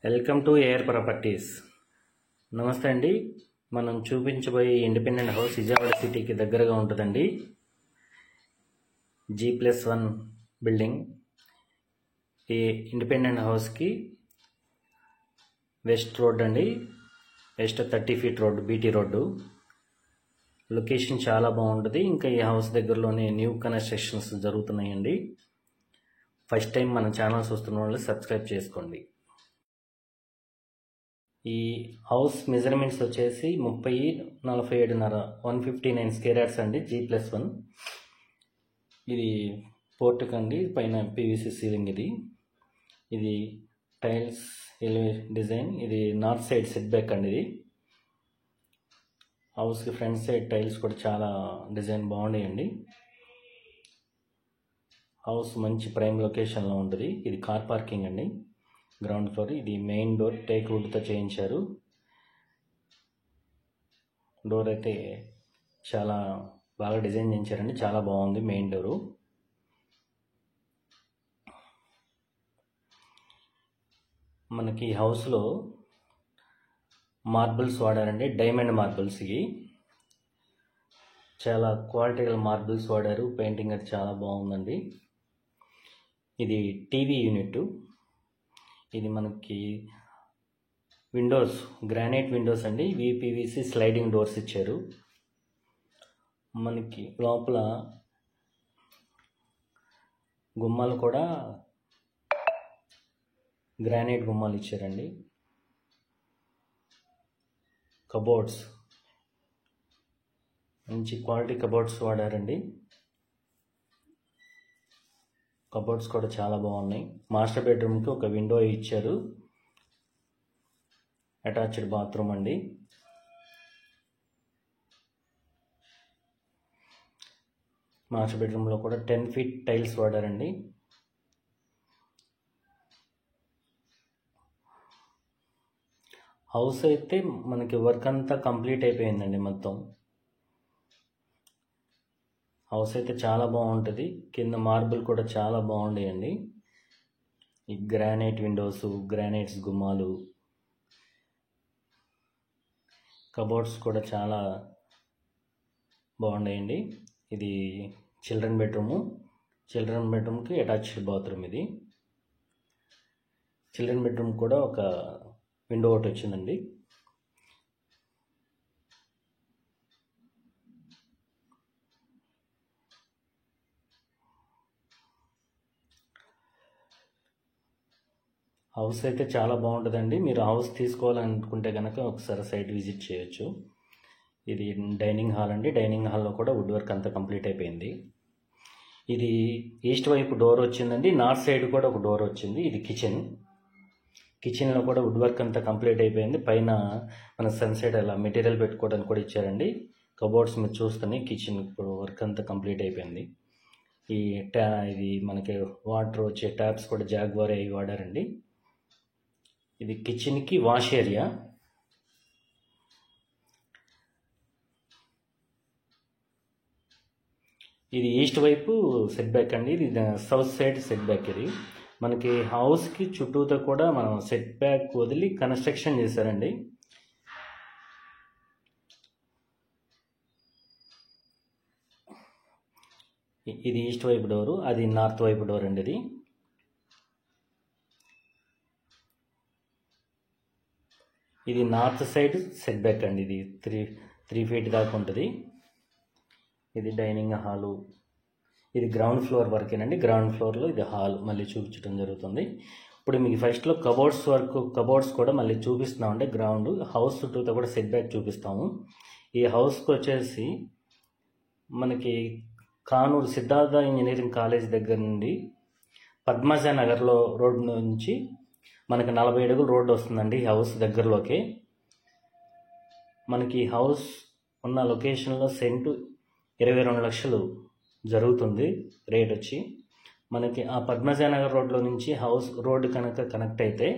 Welcome to AR properties. నమస్తే అండి. మనం చూపించబోయే ఇండిపెండెంట్ హౌస్ విజయవాడ సిటీకి దగ్గరగా ఉంటుందండి. G+1 building. ఈ ఇండిపెండెంట్ హౌస్కి వెస్ట్ రోడ్ అండి, west 30 feet road, BT road. Location చాలా బాగుంటుంది. ఇంకా ఈ హౌస్ దగ్గరలోనే న్యూ కన్స్ట్రక్షన్స్ జరుగుతున్నాయండి. ఫస్ట్ టైం మన ఛానల్ చూస్తున్న వాళ్ళు సబ్స్క్రైబ్ చేసుకోండి. ఈ హౌస్ మెజర్మెంట్స్ వచ్చేసి 30-47.5 159 స్క్వేర్ యార్డ్స్ అండి. G+1. ఇది పోర్టుక్ అండి, పైన పీవీసీ సీలింగ్. ఇది టైల్స్ డిజైన్. ఇది నార్త్ సైడ్ సెట్ బ్యాక్ అండి. ఇది హౌస్కి ఫ్రంట్ సైడ్ టైల్స్ కూడా చాలా డిజైన్ బాగున్నాయండి. హౌస్ మంచి ప్రైమ్ లొకేషన్లో ఉంటుంది. ఇది కార్ పార్కింగ్ అండి, గ్రౌండ్ ఫ్లోర్. ఇది మెయిన్ డోర్ టేక్ వుడ్తో చేయించారు. డోర్ అయితే చాలా బాగా డిజైన్ చేయించారండి, చాలా బాగుంది మెయిన్ డోరు. మనకి హౌస్లో మార్బుల్స్ వాడారండి, డైమండ్ మార్బుల్స్. ఇవి చాలా క్వాలిటీ గల మార్బుల్స్ వాడారు. పెయింటింగ్ అది చాలా బాగుందండి. ఇది టీవీ యూనిట్. ఇది మనకి విండోస్, గ్రానైట్ విండోస్ అండి. పీవీసీ స్లైడింగ్ డోర్స్ ఇచ్చారు. మనకి లోపల గుమ్మాలు కూడా గ్రానైట్ గుమ్మాలు ఇచ్చారండి. కబోర్డ్స్, మంచి క్వాలిటీ కబోర్డ్స్ వాడారండి. కబోర్డ్స్ కూడా చాలా బాగున్నాయి. మాస్టర్ బెడ్రూమ్కి ఒక విండో ఇచ్చారు. అటాచ్డ్ బాత్రూమ్ అండి. మాస్టర్ బెడ్రూమ్లో కూడా 10 ఫీట్ టైల్స్ వాడారండి. హౌస్ అయితే మనకి వర్క్ అంతా కంప్లీట్ అయిపోయిందండి. మొత్తం హౌస్ అయితే చాలా బాగుంటుంది. కింద మార్బుల్ కూడా చాలా బాగుంటాయండి. ఈ గ్రానైట్ విండోస్, గ్రానైట్స్ గుమ్మాలు, కబోర్డ్స్ కూడా చాలా బాగున్నాయండి. ఇది చిల్డ్రన్ బెడ్రూము. చిల్డ్రన్ బెడ్రూమ్కి అటాచ్డ్ బాత్రూమ్. ఇది చిల్డ్రన్ బెడ్రూమ్ కూడా ఒక విండో ఒకటి వచ్చిందండి. హౌస్ అయితే చాలా బాగుంటుందండి. మీరు హౌస్ తీసుకోవాలనుకుంటే కనుక ఒకసారి సైట్ విజిట్ చేయొచ్చు. ఇది డైనింగ్ హాల్ అండి. డైనింగ్ హాల్లో కూడా వుడ్ వర్క్ అంతా కంప్లీట్ అయిపోయింది. ఇది ఈస్ట్ వైపు డోర్ వచ్చిందండి. నార్త్ సైడ్ కూడా ఒక డోర్ వచ్చింది. ఇది కిచెన్. కిచెన్లో కూడా వుడ్ వర్క్ అంతా కంప్లీట్ అయిపోయింది. పైన మన సన్సైడ్ అలా మెటీరియల్ పెట్టుకోవడానికి కూడా ఇచ్చారండి. కబోర్డ్స్ మీరు చూస్తున్నాయి. కిచెన్ వర్క్ అంతా కంప్లీట్ అయిపోయింది. ఇది మనకి వాటర్ వచ్చే ట్యాప్స్ కూడా జాగ్వార్ అవి వాడారండి. ఇది కిచెన్కి వాష్ ఏరియా. ఇది ఈస్ట్ వైపు సెట్ బ్యాక్ అండి. ఇది సౌత్ సైడ్ సెట్ బ్యాక్. ఇది మనకి హౌస్కి చుట్టూతో కూడా మనం సెట్ బ్యాక్ వదిలి కన్స్ట్రక్షన్ చేశారండి. ఇది ఈస్ట్ వైపు డోరు, అది నార్త్ వైపు డోర్ అండి. ఇది నార్త్ సైడ్ సెట్ బ్యాక్ అండి. ఇది 3 ఫీట్ దాకా ఉంటుంది. ఇది డైనింగ్ హాలు. ఇది గ్రౌండ్ ఫ్లోర్ వరకేనండి. గ్రౌండ్ ఫ్లోర్లో ఇది హాల్ మళ్ళీ చూపించడం జరుగుతుంది. ఇప్పుడు మీకు ఫస్ట్లో కబోర్డ్స్ కూడా మళ్ళీ చూపిస్తున్నామండి. గ్రౌండ్ హౌస్ చుట్టూతో కూడా సెట్ బ్యాక్ చూపిస్తాము. ఈ హౌస్కి వచ్చేసి మనకి కానూరు సిద్ధార్థ ఇంజనీరింగ్ కాలేజ్ దగ్గర నుండి పద్మజా నగర్లో రోడ్ నుంచి మనకి 40 అడుగుల రోడ్డు వస్తుందండి. ఈ హౌస్ దగ్గరలోకి మనకి హౌస్ ఉన్న లొకేషన్లో సెంటు 22 లక్షలు జరుగుతుంది రేట్ వచ్చి. మనకి ఆ పద్మజానగర్ రోడ్లో నుంచి హౌస్ రోడ్డు కనుక కనెక్ట్ అయితే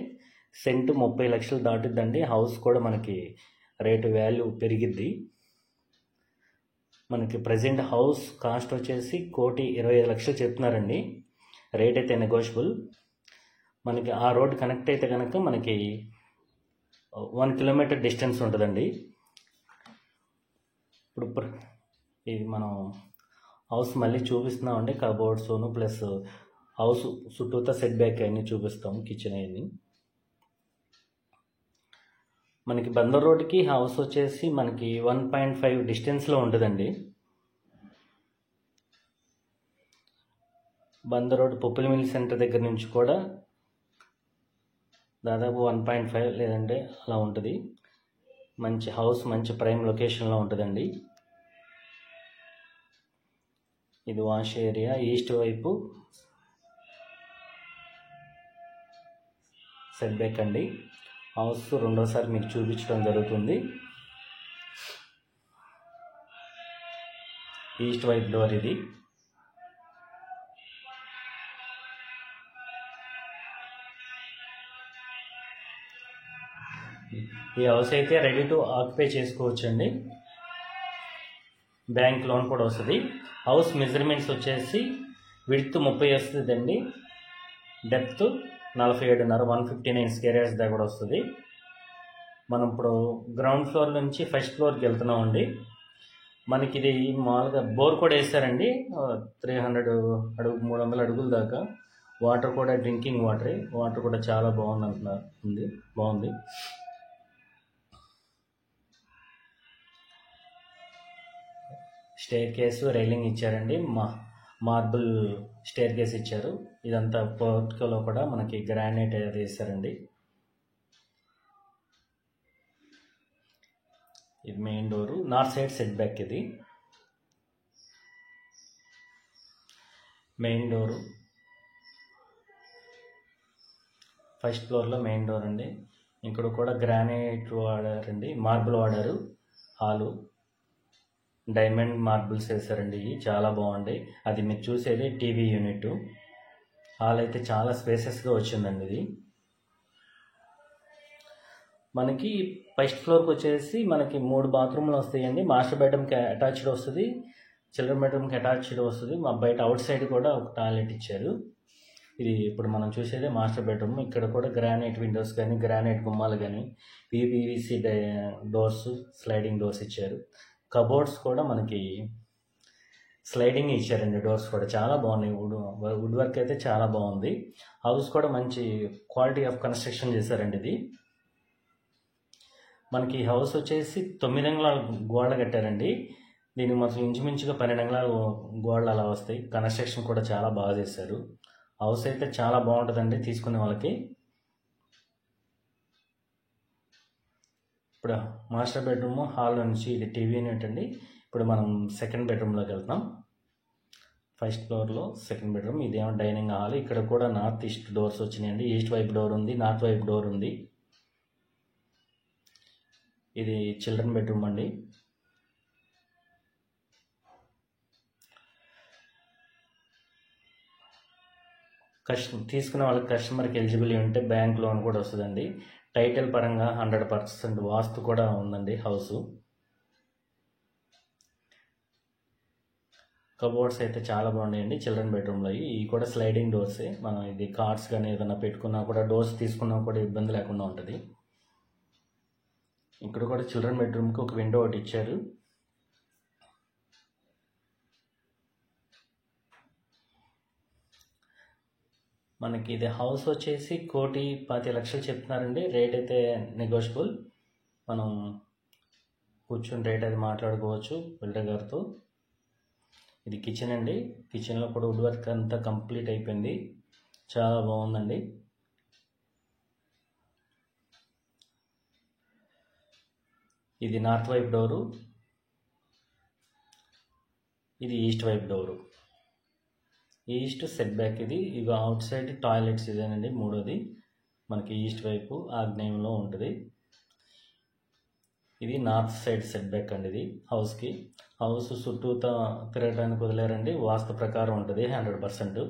సెంటు 30 లక్షలు దాటుద్దండి. హౌస్ కూడా మనకి రేటు వాల్యూ పెరిగిద్ది. మనకి ప్రజెంట్ హౌస్ కాస్ట్ వచ్చేసి 1,25,00,000 చెప్తున్నారండి. రేట్ అయితే నెగోషియబుల్. మనకి ఆ రోడ్ కనెక్ట్ అయితే కనుక మనకి 1 కిలోమీటర్ డిస్టెన్స్ ఉంటుందండి. ఇప్పుడు ఇది మనం హౌస్ మళ్ళీ చూపిస్తున్నామండి. కబోర్డ్స్ ప్లస్ హౌస్ చుట్టూతా సెట్ బ్యాక్ అన్నీ చూపిస్తాం, కిచెన్ అన్నీ. మనకి బందర్ రోడ్కి హౌస్ వచ్చేసి మనకి 1.5 డిస్టెన్స్లో ఉంటుందండి. Bandar road Poppula mill centre దగ్గర నుంచి కూడా దాదాపు 1.5 లేదంటే అలా ఉంటుంది. మంచి హౌస్, మంచి ప్రైమ్ లొకేషన్లో ఉంటుందండి. ఇది వాష్ ఏరియా, ఈస్ట్ వైపు సెట్ బ్యాక్ అండి. హౌస్ రెండోసారి మీకు చూపించడం జరుగుతుంది. ఈస్ట్ వైపు డోర్ ఇది. ఈ హౌస్ అయితే రెడీ టు ఆక్యుపై చేసుకోవచ్చండి. బ్యాంక్ లోన్ కూడా వస్తుంది. హౌస్ మెజర్మెంట్స్ వచ్చేసి విడ్త్ 30 వస్తుందండి, డెప్త్ 47.5 159 స్క్వేర్ యార్డ్స్ దాకా కూడా వస్తుంది. మనం ఇప్పుడు గ్రౌండ్ ఫ్లోర్ నుంచి ఫస్ట్ ఫ్లోర్కి వెళ్తున్నామండి. మనకి ఇది మామూలుగా బోర్ కూడా వేస్తారండి, 300 అడుగుల దాకా. వాటర్ కూడా డ్రింకింగ్ వాటర్ కూడా చాలా బాగుంది. స్టేర్ కేసు రైలింగ్ ఇచ్చారండి, మార్బుల్ స్టేర్ కేస్ ఇచ్చారు. ఇదంతా పోర్టికోలో కూడా మనకి గ్రానైట్ అది వేస్తారండి. ఇది main door, north side set back. ఇది మెయిన్ డోరు, ఫస్ట్ ఫ్లోర్లో మెయిన్ డోర్ అండి. ఇక్కడ కూడా గ్రానైట్ వాడారండి, మార్బుల్ వాడారు. హాలు డైమండ్ మార్బుల్స్ వేసారండి, ఇవి చాలా బాగుంది. అది మీరు చూసేది టీవీ యూనిట్. హాల్ అయితే చాలా స్పేసెస్గా వచ్చిందండి. ఇది మనకి ఫస్ట్ ఫ్లోర్కి వచ్చేసి మనకి 3 బాత్రూమ్లు వస్తాయండి. మాస్టర్ బెడ్రూమ్కి అటాచ్డ్ వస్తుంది, చిల్డ్రన్ బెడ్రూమ్కి అటాచ్డ్ వస్తుంది. మా బయట అవుట్ సైడ్ కూడా ఒక టాయిలెట్ ఇచ్చారు. ఇది ఇప్పుడు మనం చూసేదే మాస్టర్ బెడ్రూమ్. ఇక్కడ కూడా గ్రానైట్ విండోస్ కానీ, గ్రానైట్ గుమ్మాలు కానీ, పీవీసీ డోర్స్, స్లైడింగ్ డోర్స్ ఇచ్చారు. కబోర్డ్స్ కూడా మనకి స్లైడింగ్ ఇచ్చారండి. డోర్స్ కూడా చాలా బాగున్నాయి. వుడ్ వర్క్ అయితే చాలా బాగుంది. హౌస్ కూడా మంచి క్వాలిటీ ఆఫ్ కన్స్ట్రక్షన్ చేశారండి. ఇది మనకి హౌస్ వచ్చేసి 9 అంగుళాల గోడ కట్టారండి. దీనికి మొత్తం ఇంచుమించుగా 12 అంగుళాల గోడలు అలా వస్తాయి. కన్స్ట్రక్షన్ కూడా చాలా బాగా చేశారు. హౌస్ అయితే చాలా బాగుంటుందండి తీసుకునే వాళ్ళకి. ఇప్పుడు మాస్టర్ బెడ్రూమ్, హాల్ నుంచి ఇది టీవీ యూనిట్ అండి. ఇప్పుడు మనం సెకండ్ బెడ్రూమ్లోకి వెళ్తాం. ఫస్ట్ ఫ్లోర్లో సెకండ్ బెడ్రూమ్. ఇదేమో డైనింగ్ హాల్. ఇక్కడ కూడా నార్త్ ఈస్ట్ డోర్స్ వచ్చినాయండి. ఈస్ట్ వైపు డోర్ ఉంది, నార్త్ వైపు డోర్ ఉంది. ఇది చిల్డ్రన్ బెడ్రూమ్ అండి. తీసుకునే వాళ్ళకి కస్టమర్కి ఎలిజిబుల్ ఉంటే బ్యాంక్ లోన్ కూడా వస్తుందండి. టైటిల్ పరంగా 100% వాస్తు కూడా ఉందండి హౌసు. కబోర్డ్స్ అయితే చాలా బాగున్నాయండి చిల్డ్రన్ బెడ్రూమ్లో. ఇవి కూడా స్లైడింగ్ డోర్సే. మనం ఇది కార్డ్స్ కానీ ఏదైనా పెట్టుకున్నా కూడా, డోర్స్ తీసుకున్నా కూడా ఇబ్బంది లేకుండా ఉంటుంది. ఇక్కడ కూడా చిల్డ్రన్ బెడ్రూమ్కి ఒక విండో ఒకటి ఇచ్చారు. మనకి ఇది హౌస్ వచ్చేసి 1,25,00,000 చెప్తున్నారండి. రేట్ అయితే నెగోషియబుల్. మనం కూర్చొని రేట్ అది మాట్లాడుకోవచ్చు బిల్డర్ గారితో. ఇది కిచెన్ అండి. కిచెన్లో కూడా వుడ్ వర్క్ అంతా కంప్లీట్ అయిపోయింది, చాలా బాగుందండి. ఇది నార్త్ వైపు డోరు, ఇది ఈస్ట్ వైపు డోరు. ఈస్ట్ సెట్ బ్యాక్ ఇది. ఇవి అవుట్ సైడ్ టాయిలెట్స్ ఇదేనండి. మూడోది మనకి ఈస్ట్ వైపు ఆగ్నేయంలో ఉంటుంది. ఇది నార్త్ సైడ్ సెట్ బ్యాక్ అండి. ఇది హౌస్కి. హౌస్ చుట్టూతా తిరగడానికి వదిలేరండి. వాస్తు ప్రకారం ఉంటుంది 100%.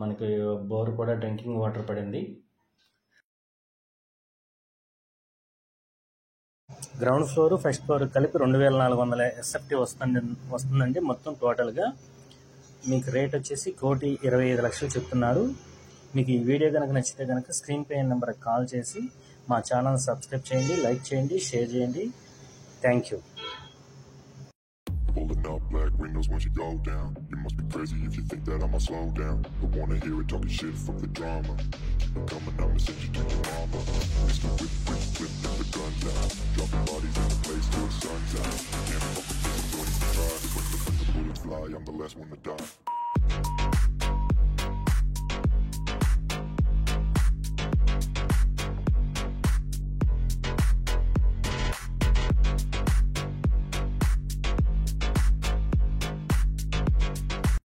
మనకి బోర్ కూడా డ్రింకింగ్ వాటర్ పడింది. గ్రౌండ్ ఫ్లోర్ ఫస్ట్ ఫ్లోర్ కలిపి 2,400 ఎస్ఎఫ్టీ వస్తుందండి మొత్తం టోటల్గా. మీకు రేట్ వచ్చేసి 1,25,00,000 చెప్తున్నారు. మీకు ఈ వీడియో కనుక నచ్చితే కనుక స్క్రీన్ పై నెంబర్కి కాల్ చేసి మా ఛానల్ సబ్స్క్రైబ్ చేయండి, లైక్ చేయండి, షేర్ చేయండి. Thank you. Pulling up black windows when you go down. You must be crazy if you think that I'ma slow down. Don't wanna hear it talking shit, fuck the drama. Keep it coming, I'ma send you to your mama. Mr. Whip, whip, whip, with the guns out. Dropping bodies in the place till the sun's out. Can't fuck with this, I'm going to try. When the bullets fly, I'm the last one to die.